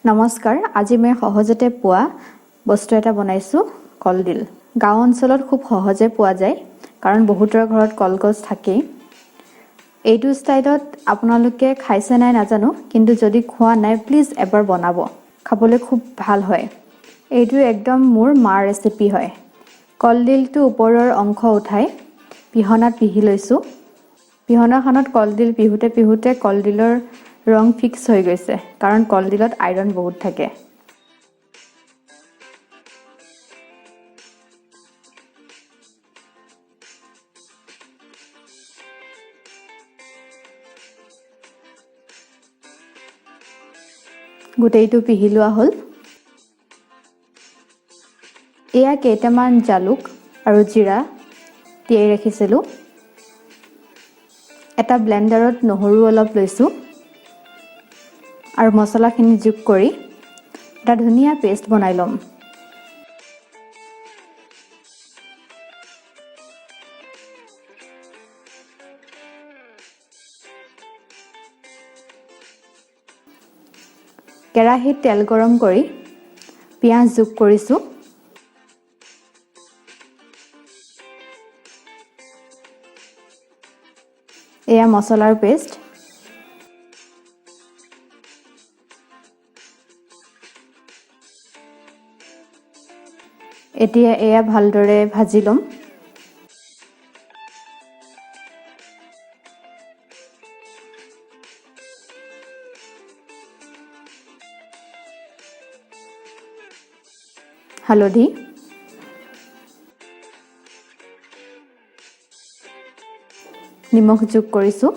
নমস্কাৰ আজি মই সহজতে পোৱা বস্তু এটা বনাইছো কলডিল গাঁও অঞ্চলত খুব সহজে পোৱা যায় কাৰণ বহুতৰ ঘৰত কলগছ থাকে এইটো ষ্টাইলত আপোনালোকে খাইছে নাই নাজানো কিন্তু যদি খোৱা নাই প্লিজ এবাৰ বনাব খাবলৈ খুব ভাল হয় এইটো একদম মোৰ মাৰ ৰেচিপি হয় কলডিলটো ওপৰৰ অংশ উঠাই পিহনাত পিহি লৈছো পিহনাখনত কলডিল পিহুতে কলডিলৰ ৰং ফিক্স হৈ গৈছে কাৰণ কলডিলত আইৰন বহুত থাকে গোটেইটো পিহি লোৱা হ'ল এয়া কেইটামান জালুক আৰু জিৰা তিয়াই ৰাখিছিলো এটা ব্লেন্ডাৰত নহৰু অলপ লৈছো আৰু মছলাখিনি যোগ কৰি এটা ধুনীয়া পেষ্ট বনাই লম কেৰাহীত তেল গৰম কৰি পিয়াজ যোগ কৰিছো এয়া মছলাৰ পেষ্ট এতিয়া এয়া ভালদৰে ভাজি লম হালধি নিমখ যোগ কৰিছো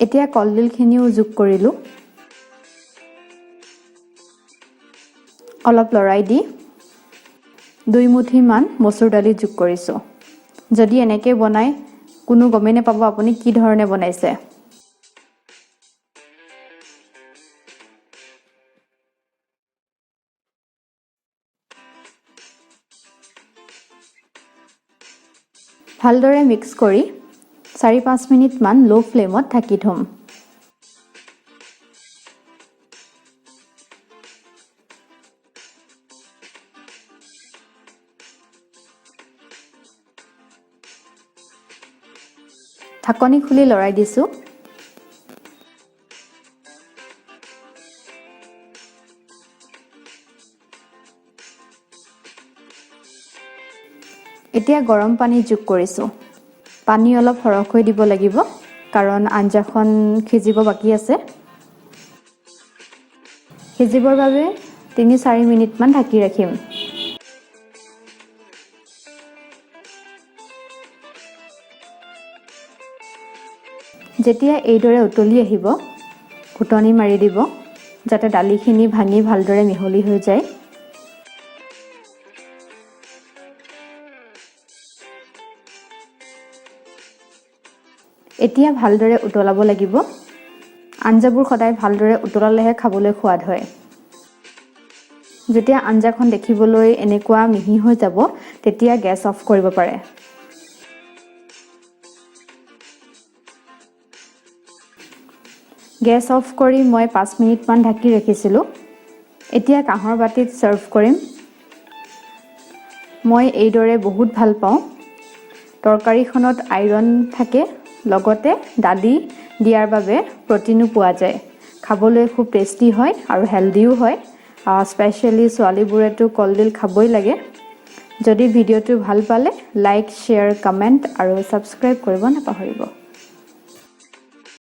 এতিয়া কলডিলখিনিও যোগ কৰিলো অলপ লৰাই দি 2 মুঠি মান মসুৰ দালি যোগ কৰিছো যদি এনেকৈ বনাই কোনো গমে নাপাব আপুনি কি ধৰণে বনাইছে ভালদৰে মিক্স কৰি 4-5 মিনিট মান লো ফ্লেমত ঢাকি থম ঢাকনি খুলি লৰাই দিছো এতিয়া গৰম পানী যোগ কৰিছো পানী অলপ সৰহকৈ দিব লাগিব কাৰণ আঞ্জাখন সিজিব বাকি আছে সিজিবৰ বাবে 3-4 মিনিট মান ঢাকি ৰাখিম যেতিয়া এইদৰে উতলি আহিব ঘুটনি মাৰি দিব যাতে দালিখিনি ভাঙি ভালদৰে মিহলি হৈ যায় এতিয়া ভালদৰে উতলাব লাগিব আঞ্জাবোৰ সদায় ভালদৰে উতলালেহে খাবলৈ সোৱাদ হয় যেতিয়া আঞ্জাখন দেখিবলৈ এনেকুৱা মিহি হৈ যাব তেতিয়া গেছ অফ কৰিব পাৰে গেছ অফ কৰি মই 5 মিনিট মান ঢাকি ৰাখিছিলো এতিয়া কাঁহৰ বাটিত সাৰ্ভ কৰিম মই এইদৰে বহুত ভাল পাওঁ তৰকাৰীখনত আইৰন থাকে লগতে দালি দিয়াৰ বাবে প্ৰটিনো পোৱা যায় খাবলৈ খুব টেষ্টি হয় আৰু হেলদিও হয় স্পেশালি ছোৱালীবোৰেতো কলডিল খাবই লাগে যদি ভিডিওটো ভাল পালে লাইক শেয়াৰ কমেন্ট আৰু সাবস্ক্ৰাইব কৰিব নাপাহৰিব